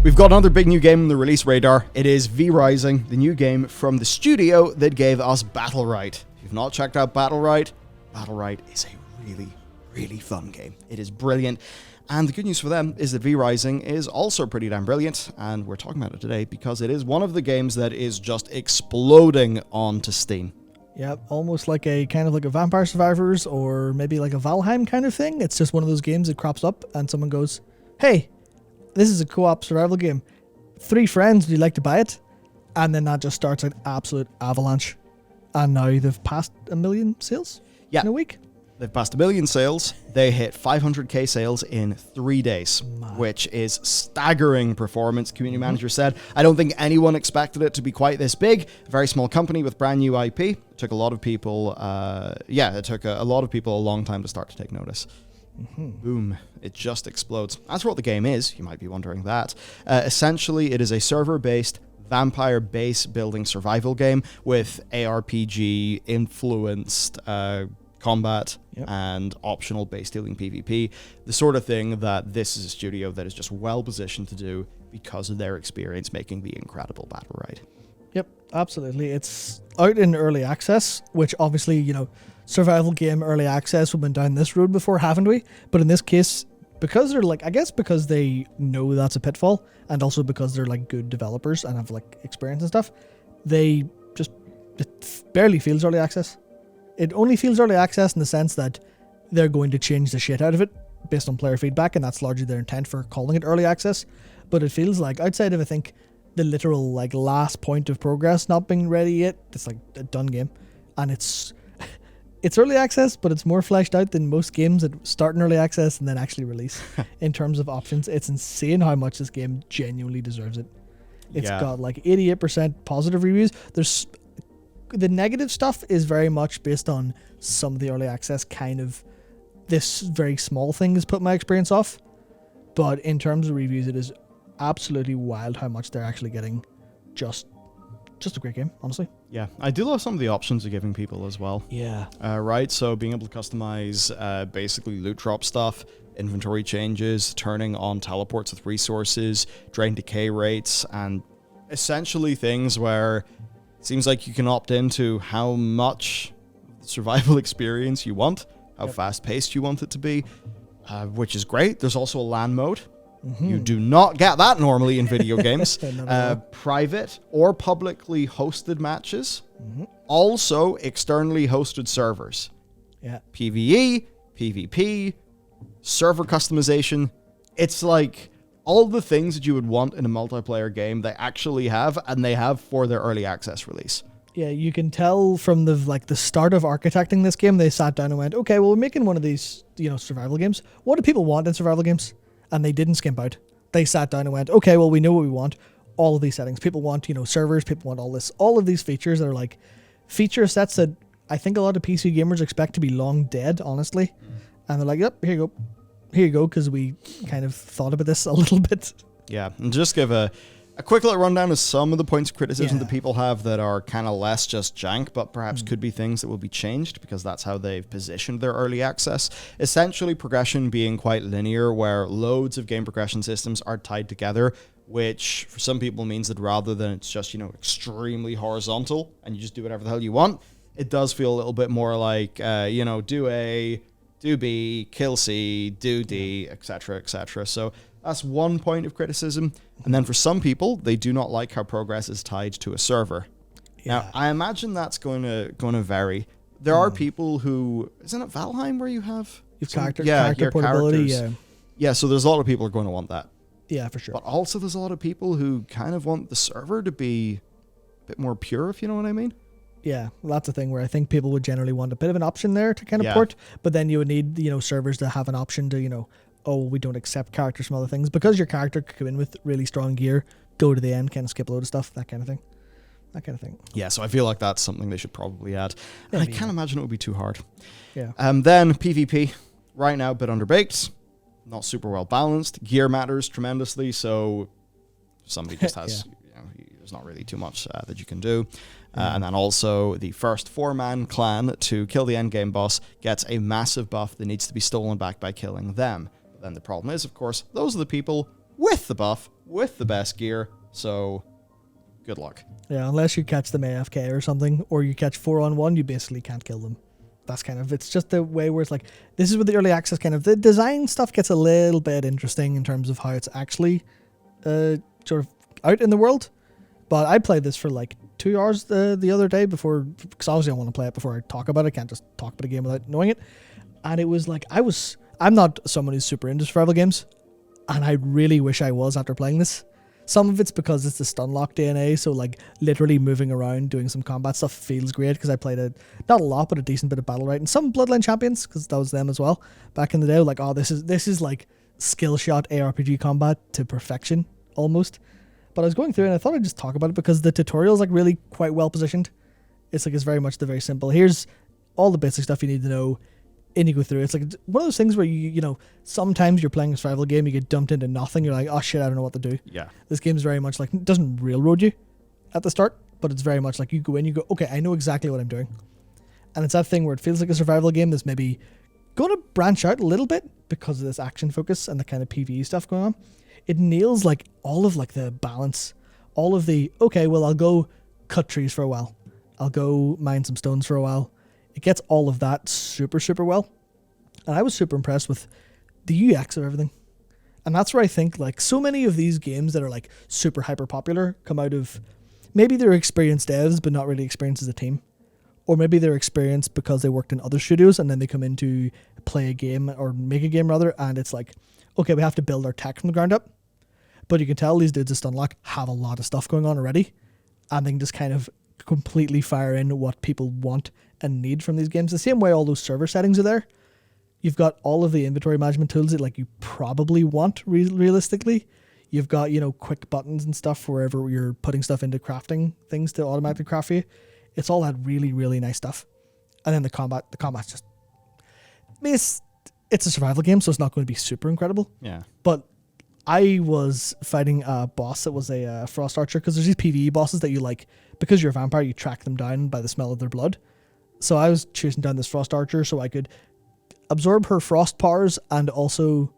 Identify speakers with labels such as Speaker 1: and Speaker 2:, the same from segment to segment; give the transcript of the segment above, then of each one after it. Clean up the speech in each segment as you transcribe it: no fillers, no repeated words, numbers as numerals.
Speaker 1: We've got another big new game on the release radar. It is V Rising, the new game from the studio that gave us Battlerite. If you've not checked out Battlerite is a really, really fun game. It is brilliant. And the good news for them is that V Rising is also pretty damn brilliant, and we're talking about it today because it is one of the games that is just exploding onto Steam.
Speaker 2: Yeah, almost like a kind of like a Vampire Survivors or maybe like a Valheim kind of thing. It's just one of those games that crops up and someone goes, hey, this is a co-op survival game. 3 friends, would you like to buy it? And then that just starts an absolute avalanche. And now they've passed 1 million sales in a week.
Speaker 1: They've passed 1 million sales. They hit 500k sales in 3 days, which is staggering performance. Community manager said, I don't think anyone expected it to be quite this big. A very small company with brand new IP. It took a lot of people, it took a lot of people a long time to start to take notice. Boom. It just explodes. As for what the game is, you might be wondering that. Essentially, it is a server-based vampire base building survival game with ARPG-influenced combat and optional base dealing PvP, the sort of thing that this is a studio that is just well positioned to do because of their experience making the incredible Battlerite.
Speaker 2: Yep, absolutely. It's out in early access, which obviously, survival game early access, we've been down this road before, haven't we? But in this case, because they're because they know that's a pitfall, and also because they're good developers and have experience and stuff, it barely feels early access. It only feels early access in the sense that they're going to change the shit out of it based on player feedback, and that's largely their intent for calling it early access. But it feels like, outside of, I think, the literal last point of progress not being ready yet, it's a done game. And it's early access, but it's more fleshed out than most games that start in early access and then actually release in terms of options. It's insane how much this game genuinely deserves it. It's got 88% positive reviews. The negative stuff is very much based on some of the early access this very small thing has put my experience off. But in terms of reviews, it is absolutely wild how much they're actually getting. Just a great game, honestly. Yeah,
Speaker 1: I do love some of the options they're giving people as well.
Speaker 2: Yeah.
Speaker 1: Right, so being able to customize basically loot drop stuff, inventory changes, turning on teleports with resources, drain decay rates, and essentially things where it seems like you can opt into how much survival experience you want, how fast-paced you want it to be, which is great. There's also a LAN mode. You do not get that normally in video games. Private or publicly hosted matches. Also externally hosted servers.
Speaker 2: Yeah.
Speaker 1: PvE, PvP, server customization. It's all the things that you would want in a multiplayer game they actually have, and they have for their early access release.
Speaker 2: Yeah, you can tell from the start of architecting this game, they sat down and went, okay, well, we're making one of these, survival games. What do people want in survival games? And they didn't skimp out. They sat down and went, okay, well, we know what we want. All of these settings. People want, servers. People want all of these features that are feature sets that I think a lot of PC gamers expect to be long dead, honestly. And they're like, yep, here you go, because we kind of thought about this a little bit.
Speaker 1: Yeah, and just give a quick little rundown of some of the points of criticism that people have that are kind of less just jank, but perhaps could be things that will be changed because that's how they've positioned their early access. Essentially, progression being quite linear, where loads of game progression systems are tied together, which for some people means that rather than it's just, extremely horizontal and you just do whatever the hell you want, it does feel a little bit more like, do A, do B, kill C, do D, etc., etc. So that's one point of criticism. And then for some people, they do not like how progress is tied to a server. Yeah. Now, I imagine that's going to vary. There are people who... Isn't it Valheim where you have...
Speaker 2: Character
Speaker 1: portability, yeah, so there's a lot of people who are going to want that.
Speaker 2: Yeah, for sure.
Speaker 1: But also there's a lot of people who kind of want the server to be a bit more pure, if you know what I mean.
Speaker 2: Yeah, well, that's the thing where I think people would generally want a bit of an option there to kind of port, but then you would need, servers to have an option to, we don't accept characters from other things, because your character could come in with really strong gear, go to the end, kind of skip a load of stuff, that kind of thing. Yeah,
Speaker 1: so I feel like that's something they should probably add. And I can't imagine it would be too hard.
Speaker 2: Yeah.
Speaker 1: Then PvP, right now a bit underbaked, not super well balanced. Gear matters tremendously, so somebody just has, there's not really too much that you can do. And then also the first 4-man clan to kill the endgame boss gets a massive buff that needs to be stolen back by killing them. But then the problem is, of course, those are the people with the buff, with the best gear. So, good luck.
Speaker 2: Yeah, unless you catch them AFK or something, or you catch 4-on-1, you basically can't kill them. That's kind of, it's just the way where it's like, this is where the early access kind of, the design stuff gets a little bit interesting in terms of how it's actually sort of out in the world. But I played this for like 2 hours the other day before, because obviously I want to play it before I talk about it. I can't just talk about a game without knowing it. And it was like, I'm not someone who's super into survival games, and I really wish I was after playing this. Some of it's because it's the Stunlock DNA, so like literally moving around, doing some combat stuff feels great, because I played not a lot, but a decent bit of Battlerite and some Bloodline Champions, because that was them as well back in the day. Like, oh, this is like skill shot ARPG combat to perfection almost. But I was going through and I thought I'd just talk about it because the tutorial is like really quite well positioned. It's like, it's very much the very simple. Here's all the basic stuff you need to know, and you go through. It's like one of those things where you know, sometimes you're playing a survival game, you get dumped into nothing, you're like, oh shit, I don't know what to do.
Speaker 1: Yeah.
Speaker 2: This game is very much like, it doesn't railroad you at the start, but it's very much like you go in, you go, okay, I know exactly what I'm doing. And it's that thing where it feels like a survival game that's maybe going to branch out a little bit because of this action focus and the kind of PvE stuff going on. It nails like all of like the balance, all of the, okay, well, I'll go cut trees for a while. I'll go mine some stones for a while. It gets all of that super, super well. And I was super impressed with the UX of everything. And that's where I think like so many of these games that are like super hyper popular come out of, maybe they're experienced devs, but not really experienced as a team. Or maybe they're experienced because they worked in other studios and then they come in to play a game or make a game rather. And it's like, okay, we have to build our tech from the ground up. But you can tell these dudes at Stunlock have a lot of stuff going on already. And they can just kind of completely fire in what people want and need from these games. The same way all those server settings are there. You've got all of the inventory management tools that like you probably want realistically. You've got, you know, quick buttons and stuff wherever you're putting stuff into crafting things to automatically craft for you. It's all that really, really nice stuff. And then the combat's just, I mean, it's a survival game, so it's not going to be super incredible.
Speaker 1: Yeah.
Speaker 2: But I was fighting a boss that was a frost archer, because there's these PvE bosses that you like, because you're a vampire, you track them down by the smell of their blood. So I was chasing down this frost archer so I could absorb her frost powers and also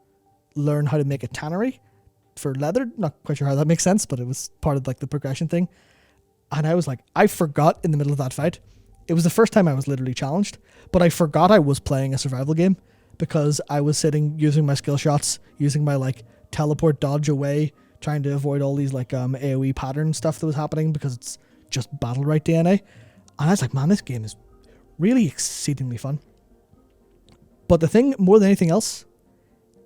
Speaker 2: learn how to make a tannery for leather. Not quite sure how that makes sense, but it was part of like the progression thing. And I was like, I forgot in the middle of that fight. It was the first time I was literally challenged, but I forgot I was playing a survival game because I was sitting using my skill shots, using my like teleport dodge away, trying to avoid all these like AoE pattern stuff that was happening because it's just Battlerite DNA. And I was like, man, this game is really exceedingly fun. But the thing, more than anything else,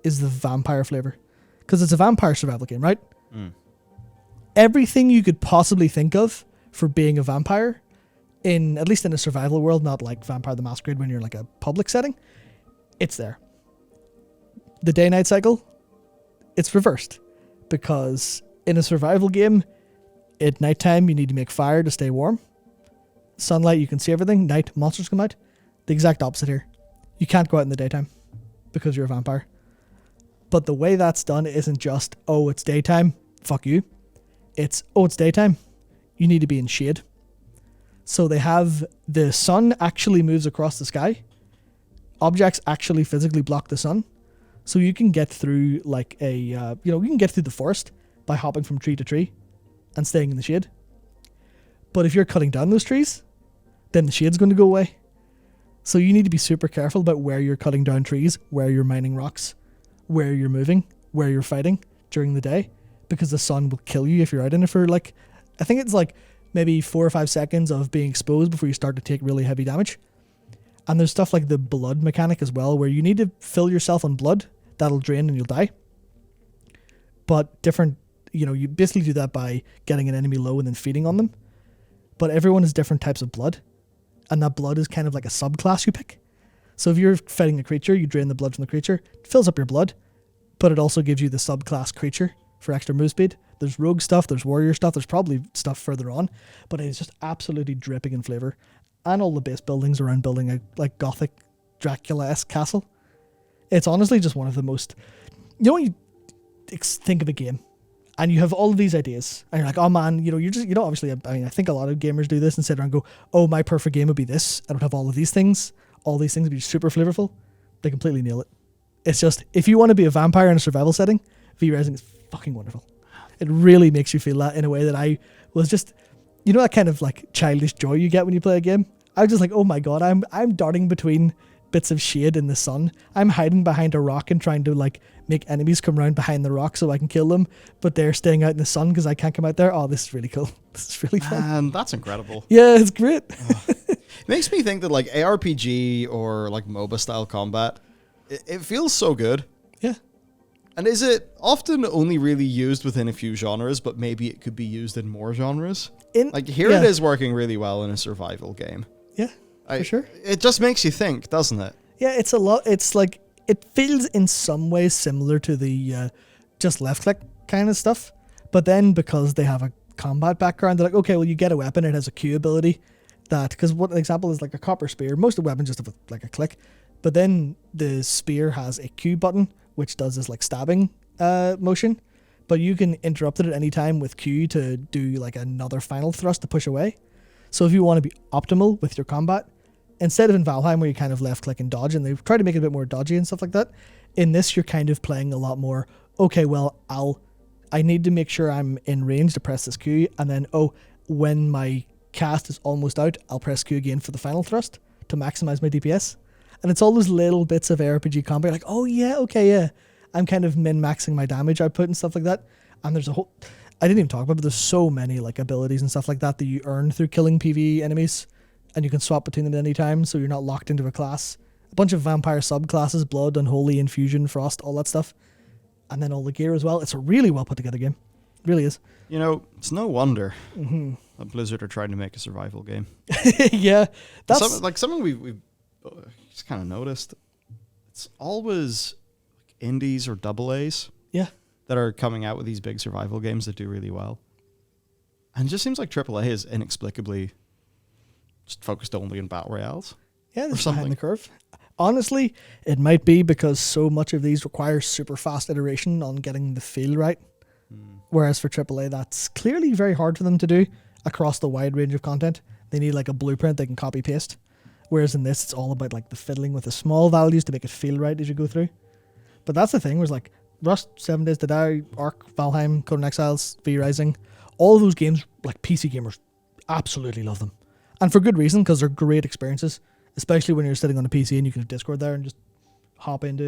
Speaker 2: is the vampire flavor. Because it's a vampire survival game, right? Mm. Everything you could possibly think of for being a vampire, in at least in a survival world, not like Vampire the Masquerade when you're in like a public setting, it's there. The day-night cycle, it's reversed. Because in a survival game, at nighttime you need to make fire to stay warm. Sunlight, you can see everything. Night, monsters come out. The exact opposite here. You can't go out in the daytime because you're a vampire. But the way that's done isn't just, oh, it's daytime, fuck you. It's, oh, it's daytime, you need to be in shade. So they have the sun actually moves across the sky. Objects actually physically block the sun. So you can get through like you can get through the forest by hopping from tree to tree and staying in the shade. But if you're cutting down those trees, then the shade's going to go away. So you need to be super careful about where you're cutting down trees, where you're mining rocks, where you're moving, where you're fighting during the day, because the sun will kill you if you're out in it for like, I think it's like maybe 4 or 5 seconds of being exposed before you start to take really heavy damage. And there's stuff like the blood mechanic as well, where you need to fill yourself on blood, that'll drain and you'll die. But different, you basically do that by getting an enemy low and then feeding on them. But everyone has different types of blood. And that blood is kind of like a subclass you pick. So if you're fighting a creature, you drain the blood from the creature. It fills up your blood, but it also gives you the subclass creature for extra move speed. There's rogue stuff, there's warrior stuff, there's probably stuff further on, but it is just absolutely dripping in flavor. And all the base buildings around building a like gothic Dracula-esque castle. It's honestly just one of the most, when you think of a game and you have all of these ideas and you're like, oh man, obviously, I think a lot of gamers do this and sit around and go, oh, my perfect game would be this. I would have all of these things. All these things would be super flavorful. They completely nail it. It's just, if you want to be a vampire in a survival setting, V-Rising is fucking wonderful. It really makes you feel that in a way that I was just, that kind of like childish joy you get when you play a game. I was just like, oh my god, I'm darting between bits of shade in the sun. I'm hiding behind a rock and trying to like make enemies come around behind the rock so I can kill them, but they're staying out in the sun because I can't come out there. Oh, this is really cool. This is really fun.
Speaker 1: Man, that's incredible.
Speaker 2: Yeah, it's great.
Speaker 1: It makes me think that like ARPG or like MOBA style combat, it feels so good.
Speaker 2: Yeah.
Speaker 1: And is it often only really used within a few genres, but maybe it could be used in more genres? Like here it is working really well in a survival game.
Speaker 2: Yeah, for sure.
Speaker 1: It just makes you think, doesn't it?
Speaker 2: Yeah, it's a lot. It's like, it feels in some ways similar to the just left click kind of stuff. But then because they have a combat background, they're like, okay, well, you get a weapon, it has a Q ability. Because what an example is like a copper spear. Most of the weapons just have like a click. But then the spear has a Q button, which does this like stabbing motion. But you can interrupt it at any time with Q to do like another final thrust to push away. So if you want to be optimal with your combat, instead of in Valheim where you kind of left click and dodge, and they try to make it a bit more dodgy and stuff like that, in this you're kind of playing a lot more, okay, well, I need to make sure I'm in range to press this Q, and then, when my cast is almost out, I'll press Q again for the final thrust to maximize my DPS. And it's all those little bits of ARPG combat, like, oh yeah, okay, yeah. I'm kind of min-maxing my damage output and stuff like that. And there's a whole... I didn't even talk about it, but there's so many like abilities and stuff like that you earn through killing PvE enemies. And you can swap between them at any time, so you're not locked into a class. A bunch of vampire subclasses, Blood, Unholy, Infusion, Frost, all that stuff. And then all the gear as well. It's a really well put together game. It really is.
Speaker 1: It's no wonder that Blizzard are trying to make a survival game.
Speaker 2: Yeah. That's
Speaker 1: something we've just kind of noticed. It's always like indies or AAAs that are coming out with these big survival games that do really well. And it just seems like AAA is inexplicably just focused only on battle royales.
Speaker 2: Yeah, that's behind the curve. Honestly, it might be because so much of these require super fast iteration on getting the feel right. Whereas for AAA, that's clearly very hard for them to do across the wide range of content. They need like a blueprint they can copy paste. Whereas in this, it's all about like the fiddling with the small values to make it feel right as you go through. But that's the thing, where it's like Rust, 7 Days to Die, Ark, Valheim, Conan Exiles, V Rising, all of those games, like PC gamers absolutely love them. And for good reason, because they're great experiences, especially when you're sitting on a PC and you can have Discord there and just hop into,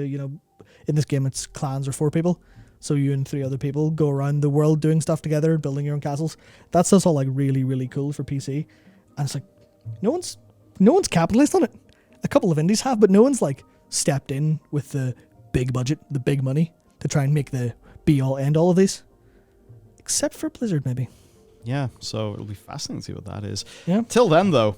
Speaker 2: in this game it's clans or 4 people. So you and 3 other people go around the world doing stuff together, building your own castles. That stuff's all like really, really cool for PC. And it's like, no one's capitalized on it. A couple of indies have, but no one's like stepped in with the big budget, the big money to try and make the be all end all of these. Except for Blizzard, maybe.
Speaker 1: Yeah, so it'll be fascinating to see what that is.
Speaker 2: Yeah.
Speaker 1: Till then, though,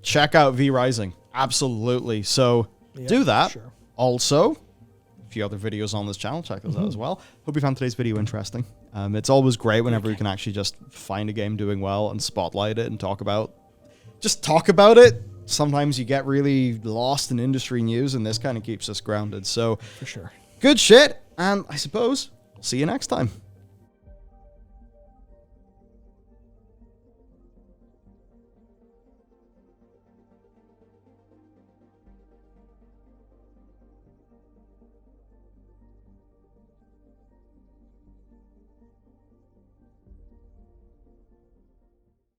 Speaker 1: check out V Rising. Absolutely. So do that.
Speaker 2: Sure.
Speaker 1: Also, a few other videos on this channel. Check those out as well. Hope you found today's video interesting. It's always great whenever you can actually just find a game doing well and spotlight it and talk about it. Sometimes you get really lost in industry news, and this kind of keeps us grounded. So
Speaker 2: for sure.
Speaker 1: Good shit. And I suppose I'll see you next time.